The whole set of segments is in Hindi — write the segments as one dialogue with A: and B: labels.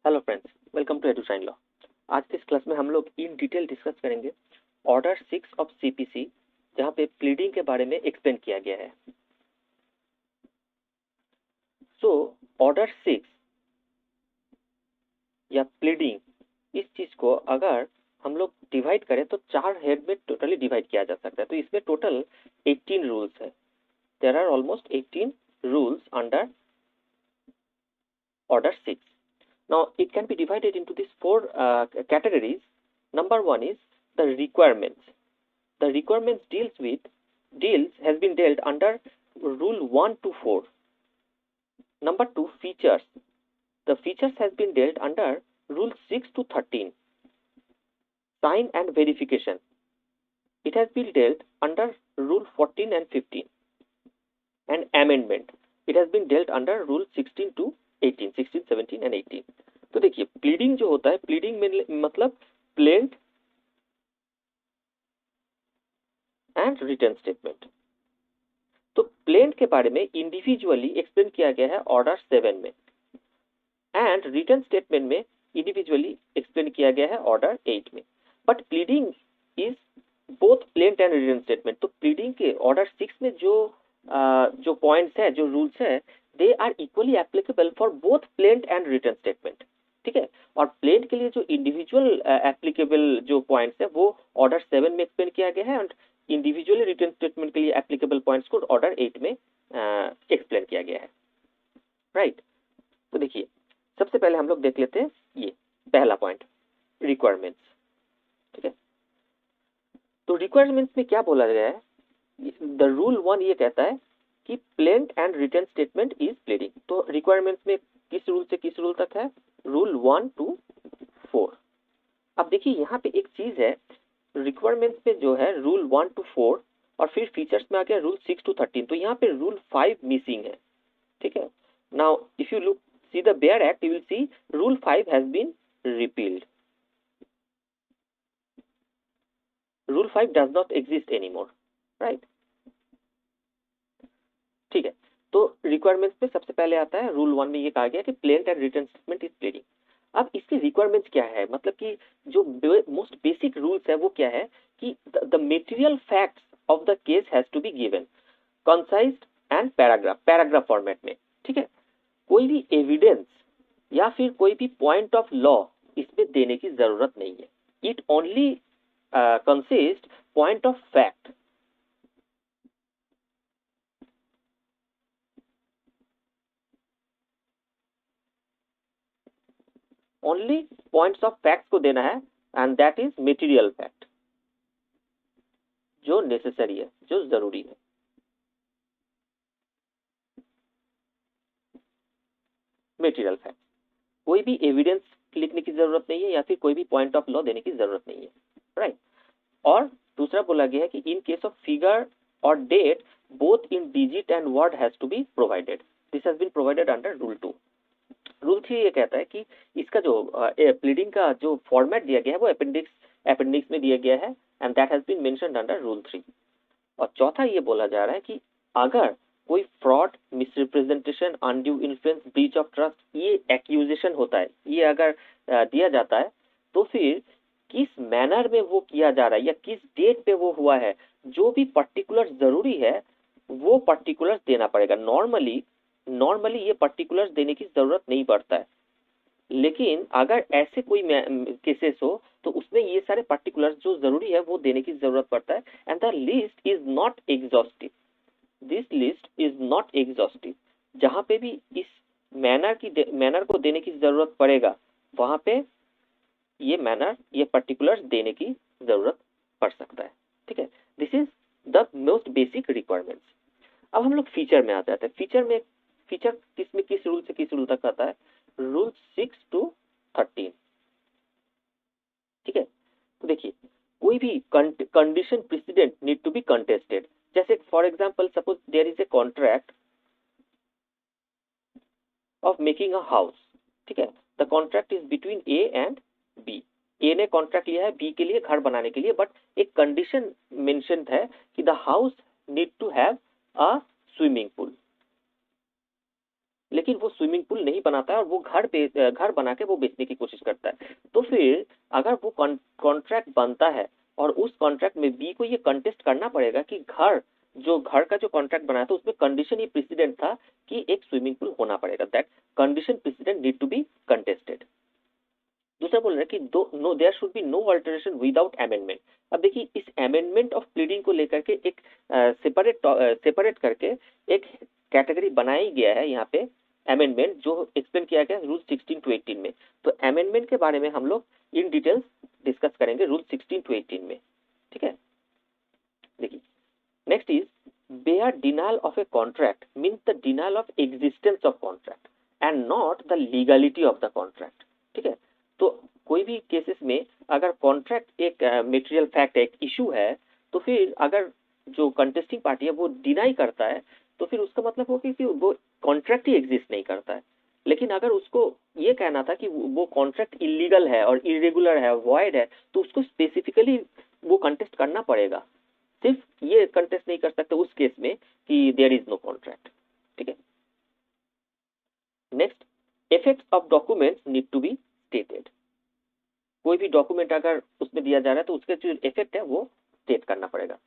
A: Hello friends, welcome to Edusign law. आज के इस क्लास में हम लोग इन डिटेल डिस्कस करेंगे ऑर्डर 6 ऑफ सीपीसी, जहां पे प्लीडिंग के बारे में एक्सप्लेन किया गया है। सो ऑर्डर 6 या प्लीडिंग, इस चीज को अगर हम लोग डिवाइड करें तो 4 हेड में टोटली डिवाइड किया जा सकता है। तो इसमें टोटल 18 रूल्स है। There are almost 18 rules under order 6. Now it can be divided into these four categories. Number one is the requirements. The requirements deals has been dealt under rule 1 to 4. Number 2, features. The features has been dealt under rule 6 to 13. Sign and verification. It has been dealt under rule 14 and 15. And amendment. It has been dealt under rule 16 to 18, 16, 17 and 18. तो देखिए प्लीडिंग जो होता है, प्लीडिंग में मतलब प्लेंट एंड रिटर्न स्टेटमेंट। तो प्लेंट के बारे में इंडिविजुअली एक्सप्लेन किया गया है ऑर्डर 7 में, एंड रिटर्न स्टेटमेंट में इंडिविजुअली एक्सप्लेन किया गया है ऑर्डर 8 में। But pleading is both plaint and return statement. तो प्लीडिंग के ऑर्डर 6 में जो पॉइंट्स है, जो रूल्स है, they are equally applicable for both plaint and return statement. ठीक है। और प्लेंट के लिए जो इंडिविजुअल एप्लीकेबल जो पॉइंट्स है वो ऑर्डर 7 में एक्सप्लेन किया गया है, एंड इंडिविजुअली रिटर्न स्टेटमेंट के लिए एप्लीकेबल पॉइंट्स को ऑर्डर 8 में एक्सप्लेन किया गया है। राइट। तो देखिए सबसे पहले हम लोग देख लेते हैं ये पहला पॉइंट, रिक्वायरमेंट्स। ठीक है। तो रिक्वायरमेंट्स में क्या बोला गया है? द रूल 1 ये कहता है कि plaint and return statement is pleading. तो रिक्वायरमेंट्स में किस रूल से किस रूल तक है? Rule 1 to 4। अब देखिए यहाँ पे एक चीज है, रिक्वायरमेंट्स में जो है रूल 1 to 4 और फिर फीचर्स में आ गया रूल 6 to 13। तो यहाँ पे रूल 5 मिसिंग है। ठीक है। Now if you look see the bare act, you will see rule 5 has been repealed. Rule 5 does not exist anymore. Right? ठीक है। तो रिक्वायरमेंट्स में सबसे पहले आता है रूल 1 में ये कहा गया कि plaint and return statement is pleading. अब इसकी रिक्वायरमेंट्स क्या है? मतलब कि जो मोस्ट बेसिक रूल्स है वो क्या है कि the material facts of the case has to be given concised and paragraph format में। ठीक है। कोई भी एविडेंस या फिर कोई भी पॉइंट ऑफ लॉ इसमें देने की जरूरत नहीं है। It only consist point of fact. Only points of facts को देना है, and that is material fact, जो नेसेसरी है, जो जरूरी है। मटेरियल फैक्ट, कोई भी एविडेंस लिखने की जरूरत नहीं है या फिर कोई भी पॉइंट ऑफ लॉ देने की जरूरत नहीं है। राइट। और दूसरा बोला गया है कि इन केस ऑफ फिगर और date both in digit and word has to be provided. This has been provided under rule 2। Rule 3 ये कहता है कि इसका जो प्लीडिंग का जो फॉर्मेट दिया गया है वो अपेंडिक्स में दिया गया है, and that has been mentioned under rule 3। और चौथा ये बोला जा रहा है कि अगर कोई fraud, misrepresentation, undue influence, breach of trust, ये एक्यूजेशन होता है, ये अगर दिया जाता है तो फिर किस मैनर में वो किया जा रहा है या किस डेट पे वो हुआ है, जो भी पर्टिकुलर जरूरी है वो पर्टिकुलर्स देना पड़ेगा। नॉर्मली ये पर्टिकुलर्स देने की जरूरत नहीं पड़ता है, लेकिन अगर ऐसे कोई केसेस हो तो उसमें ये सारे पर्टिकुलर्स जो जरूरी है वो देने की जरूरत पड़ता है। And the list is not exhaustive. This list is not exhaustive. जहां पे भी इस मैनर को देने की जरूरत पड़ेगा वहां पे ये पर्टिकुलर्स देने की जरूरत पड़ सकता है। ठीक है। This is the most basic requirements. अब हम लोग फीचर में आ जाते हैं। फीचर किस रूल से किस रूल तक आता है? Rule 6 to 13। ठीक है। तो देखिए कोई भी condition president need to be contested. जैसे for example suppose there is a contract of making a house. ठीक है। The contract is between A and B. A ने कॉन्ट्रैक्ट लिया है बी के लिए घर बनाने के लिए, बट एक कंडीशन मेंशन है कि the house need to have a swimming pool. लेकिन वो स्विमिंग पूल नहीं बनाता है और वो घर बना के वो बेचने की कोशिश करता है। तो फिर अगर वो कॉन्ट्रैक्ट बनता है और उस कॉन्ट्रैक्ट में बी को ये कंटेस्ट करना पड़ेगा कि घर का जो कॉन्ट्रैक्ट बनाया था उसमें कंडीशन ये प्रेसिडेंट था कि एक स्विमिंग पूल होना पड़ेगा, that condition president need to be contested. दूसरा बोल रहा है कि दो no there should be no alteration without amendment. अब देखिए इस अमेंडमेंट ऑफ प्लीडिंग को लेकर के एक सेपरेट करके एक कैटेगरी बनाई गया है यहाँ पे, अमेंडमेंट, जो एक्सप्लेन किया गया रूल 16 टू 18 में। तो अमेंडमेंट के बारे में हम लोग इन डिटेल्स डिस्कस करेंगे रूल 16 टू 18 में, ठीक है। देखिए next is bare denial of a contract means the denial of existence of contract and not the legality of the contract, ठीक है। तो कोई भी केसेस में अगर कॉन्ट्रैक्ट एक मेटेरियल फैक्ट एक इशू है, तो फिर अगर जो कंटेस्टिंग पार्टी है वो डिनाई करता है, तो फिर उसका मतलब होगा कि वो कॉन्ट्रैक्ट ही एग्जिस्ट नहीं करता है। लेकिन अगर उसको ये कहना था कि वो कॉन्ट्रैक्ट इलीगल है और इरेगुलर है, वॉइड है, तो उसको स्पेसिफिकली वो कंटेस्ट करना पड़ेगा। सिर्फ ये कंटेस्ट नहीं कर सकते उस केस में कि देयर इज नो कॉन्ट्रैक्ट, ठीक है। Next, effects of documents need to be stated. कोई भी डॉक्यूमेंट अगर उसमें दिया जा रहा है तो उसके जो इफेक्ट है वो स्टेट करना पड़ेगा।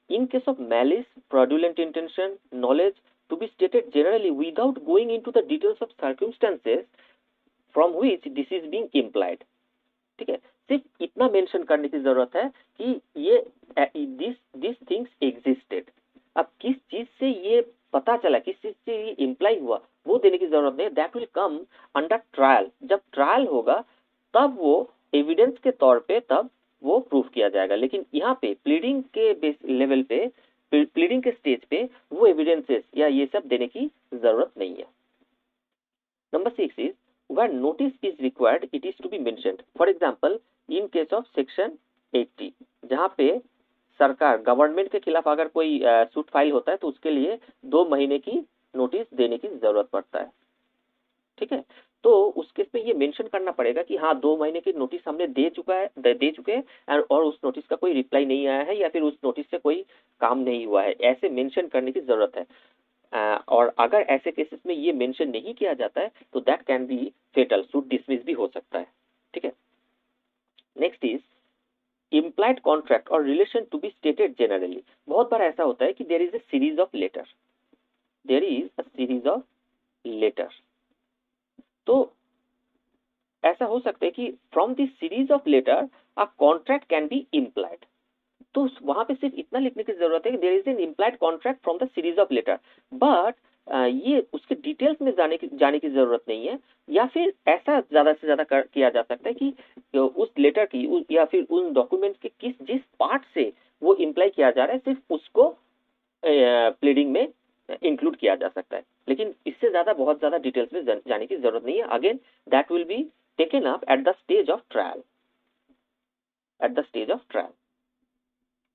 A: In case of malice, fraudulent intention, knowledge to be stated generally without going into the details of circumstances from which this is being implied, ठीक है। सिर्फ इतना मेंशन करने की जरूरत है कि ये दिस थिंग्स एग्जिस्टेड। अब किस चीज से ये पता चला, किस चीज से ये इम्प्लाई हुआ, वो देने की जरूरत नहीं, that will come under trial. जब ट्रायल होगा तब वो एविडेंस के तौर पे तब वो प्रूफ किया जाएगा। लेकिन यहाँ पे प्लीडिंग के बेस लेवल पे, प्लीडिंग के स्टेज पे वो एविडेंसेस या ये सब देने की जरूरत नहीं है। Number 6 is where notice is required, it is to be mentioned. For example, in case of section 80, जहाँ पे सरकार गवर्नमेंट के खिलाफ अगर कोई सूट फाइल होता है तो उसके लिए 2 महीने की नोटिस देने की जरूरत पड़ता है, ठीक है। तो उस केस में ये मेंशन करना पड़ेगा कि हाँ 2 महीने की नोटिस हमने दे चुके हैं और उस नोटिस का कोई रिप्लाई नहीं आया है या फिर उस नोटिस से कोई काम नहीं हुआ है, ऐसे मेंशन करने की जरूरत है। और अगर ऐसे केसेस में ये मेंशन नहीं किया जाता है तो that can be fatal, suit dismiss भी हो सकता है, ठीक है। नेक्स्ट इज इम्प्लाइड कॉन्ट्रैक्ट और relation to be stated generally. बहुत बार ऐसा होता है कि there is a series of letter, there is a series of letter. तो ऐसा हो सकता है कि from this series of letter a contract can be implied. तो वहां पे सिर्फ इतना लिखने की जरूरत है कि there is an implied contract from the series of letter, but ये उसके डिटेल्स में जाने की जरूरत नहीं है। या फिर ऐसा ज्यादा से ज्यादा किया जा सकता है कि उस लेटर की या फिर उन डॉक्यूमेंट्स के जिस पार्ट से वो इम्प्लाई किया जा रहा है सिर्फ उसको प्लीडिंग में इंक्लूड किया जा सकता है। लेकिन इससे ज्यादा बहुत ज्यादा डिटेल्स में जाने की जरूरत नहीं है। Again that will be taken up at the stage of trial, at the stage of trial.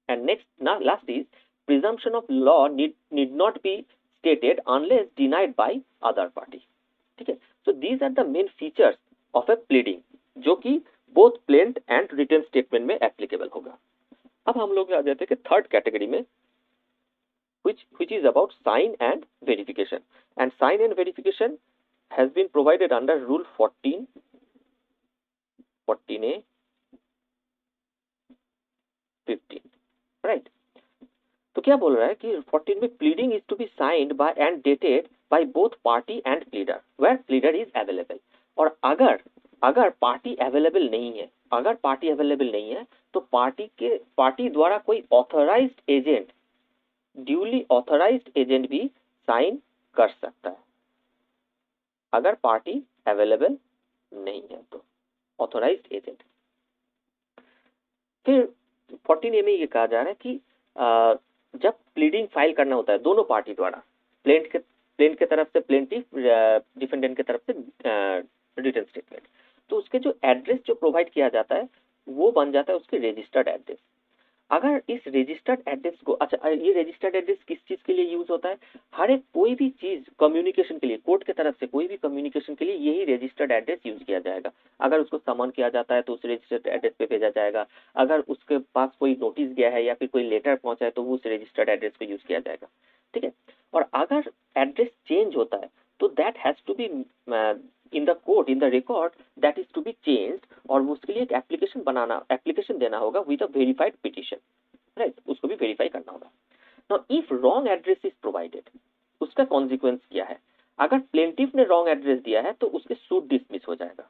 A: And next, now last is presumption of law need not be stated unless denied by other party, ठीक है। So these are the main features of a pleading जो कि both plain and written statement में applicable होगा। अब हम लोग आ जाते हैं कि थर्ड कैटेगरी में which is about sign and verification, and sign and verification has been provided under rule 14A 15, right. तो क्या बोल रहा है कि 14 में pleading is to be signed by and dated by both party and pleader where pleader is available. और अगर पार्टी अवेलेबल नहीं है, अगर पार्टी अवेलेबल नहीं है तो पार्टी द्वारा कोई authorised agent, duly authorised agent भी साइन कर सकता है। अगर पार्टी अवेलेबल नहीं है तो ऑथराइज्ड एजेंट। फिर 14A में ये कहा जा रहा है कि जब प्लीडिंग फाइल करना होता है दोनों पार्टी द्वारा, प्लेंट के तरफ से प्लेंटिफ, डिफेंडेंट के तरफ से रिटन स्टेटमेंट, तो उसके जो एड्रेस जो प्रोवाइड किया जाता है वो बन जाता है उसके रजिस्टर्ड एड्रेस। अगर इस रजिस्टर्ड एड्रेस को, अच्छा ये रजिस्टर्ड एड्रेस किस चीज के लिए यूज होता है? हर एक कोई भी चीज कम्युनिकेशन के लिए, कोर्ट के तरफ से कोई भी कम्युनिकेशन के लिए यही रजिस्टर्ड एड्रेस यूज किया जाएगा। अगर उसको समन किया जाता है तो उस रजिस्टर्ड एड्रेस पे भेजा जाएगा। अगर उसके पास कोई नोटिस गया है या फिर कोई लेटर पहुंचा है तो वो उस रजिस्टर्ड एड्रेस को यूज किया जाएगा, ठीक है। और अगर एड्रेस चेंज होता है तो that has to be in the court, in the record, that is to be changed, और उसके लिए एक एप्लीकेशन देना होगा with a verified petition, right, उसको भी वेरीफाई करना होगा। Now if wrong address is provided, उसका कॉन्सिक्वेंस क्या है? अगर प्लेंटिफ ने रॉन्ग एड्रेस दिया है तो उसके सूट डिसमिस हो जाएगा,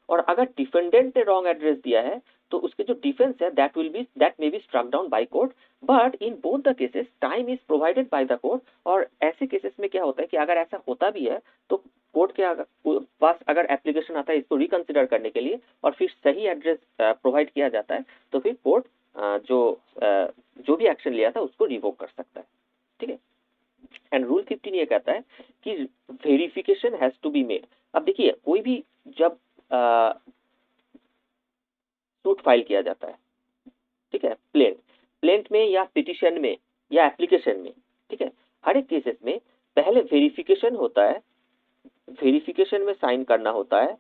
A: और अगर डिफेंडेंट ने रॉन्ग एड्रेस दिया है तो उसके जो डिफेंस है that may be struck down by court, but in both the cases time is provided by the court. और ऐसे केसेस में क्या होता है कि अगर ऐसा होता भी है तो कोर्ट के पास अगर एप्लीकेशन आता है इसको रिकंसिडर करने के लिए और फिर सही एड्रेस प्रोवाइड किया जाता है तो फिर कोर्ट जो भी एक्शन लिया था उसको रिवोक कर सकता है, ठीक है। एंड रूल 15 ये कहता है कि verification has to be made. अब देखिए कोई भी जब सूट फाइल किया जाता है, ठीक है, प्लेंट में या पिटिशन में या एप्लीकेशन में, ठीक है, हर एक केसेस में पहले वेरिफिकेशन होता है, वेरिफिकेशन में साइन करना होता है,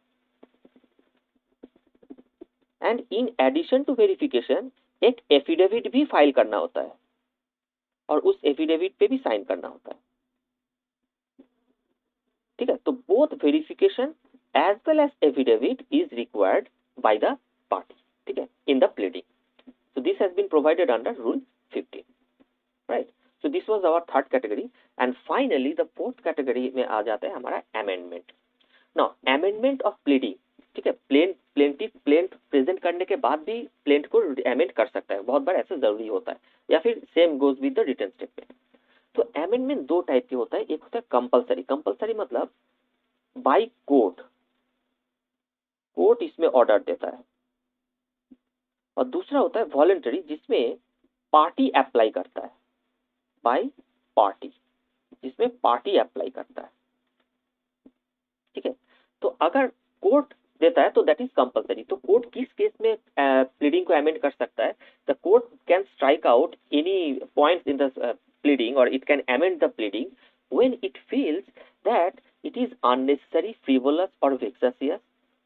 A: and in addition to verification एक एफिडेविट भी फाइल करना होता है और उस एफिडेविट पे भी साइन करना होता है, ठीक है। तो both verification as well as affidavit is required by the party, ठीक है, in the pleading. So this has been provided under Rule 15, right? So this was our third category, and finally the fourth category में आ जाता है हमारा amendment. Now amendment of pleading, ठीक है, प्लेंट प्रेजेंट करने के बाद भी प्लेंट को अमेंड कर सकता है, बहुत बार ऐसा जरूरी होता है, या फिर same goes with the written statement. तो अमेंडमेंट दो टाइप के होता है, एक होता है कंपलसरी, कंपलसरी मतलब बाय कोर्ट, कोर्ट इसमें ऑर्डर देता है, और दूसरा होता है वॉलंटरी जिसमें पार्टी अप्लाई करता है, बाय पार्टी, जिसमें पार्टी अप्लाई करता है, ठीक है। तो अगर कोर्ट देता है तो दैट इज कंपलसरी। तो कोर्ट किस केस में प्लीडिंग को अमेंड कर सकता है? The court can strike out any points in the pleading और it can amend the pleading when it feels that it is unnecessary, frivolous और vexatious,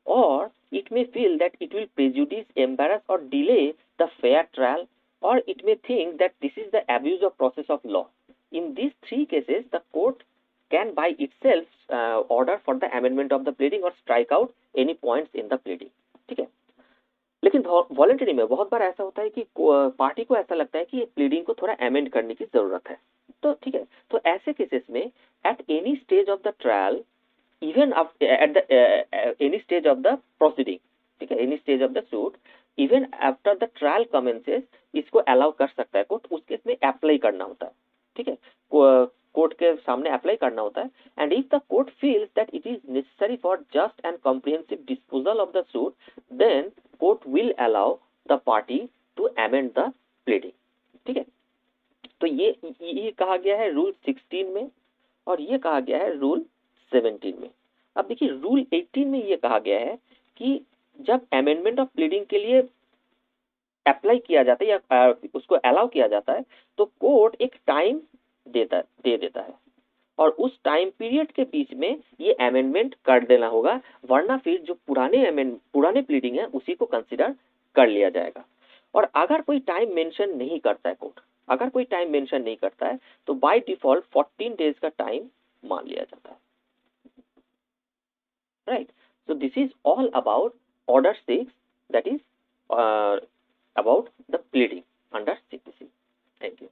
A: or it may feel that it will prejudice, embarrass or delay the fair trial, or it may think that this is the abuse of process of law. In these three cases, the court can by itself order for the amendment of the pleading or strike out any points in the pleading, ठीक है। लेकिन वॉलंटरी में बहुत बार ऐसा होता है कि पार्टी को ऐसा लगता है कि प्लीडिंग को थोड़ा अमेंड करने की जरूरत है, तो ठीक है, तो ऐसे केसेस में at any stage of the trial, even at the any stage of the proceeding, ठीक है, any stage of the suit, even after the trial commences, इसको अलाउ कर सकता है कोर्ट। उस केस में अप्लाई करना होता है, ठीक है, कोर्ट के सामने अप्लाई करना होता है। And if the court feels that it is necessary for just and comprehensive disposal of the suit, then court will allow the party to amend the pleading, ठीक है। तो ये कहा गया है रूल 16 में, और ये कहा गया है रूल 17 में। अब देखिए रूल 18 में ये कहा गया है कि जब अमेंडमेंट ऑफ प्लीडिंग के लिए अप्लाई किया जाता है या उसको अलाउ किया जाता है तो कोर्ट एक टाइम दे देता है, और उस टाइम पीरियड के बीच में ये अमेंडमेंट कर देना होगा, वरना फिर जो पुराने प्लीडिंग है उसी को कंसिडर कर लिया जाएगा। और अगर कोई टाइम मेंशन नहीं करता है कोर्ट, अगर कोई टाइम मेंशन नहीं करता है तो बाय डिफॉल्ट 14 डेज का टाइम मान लिया जाता है, right? So this is all about order 6, that is about the pleading under CPC. Thank you.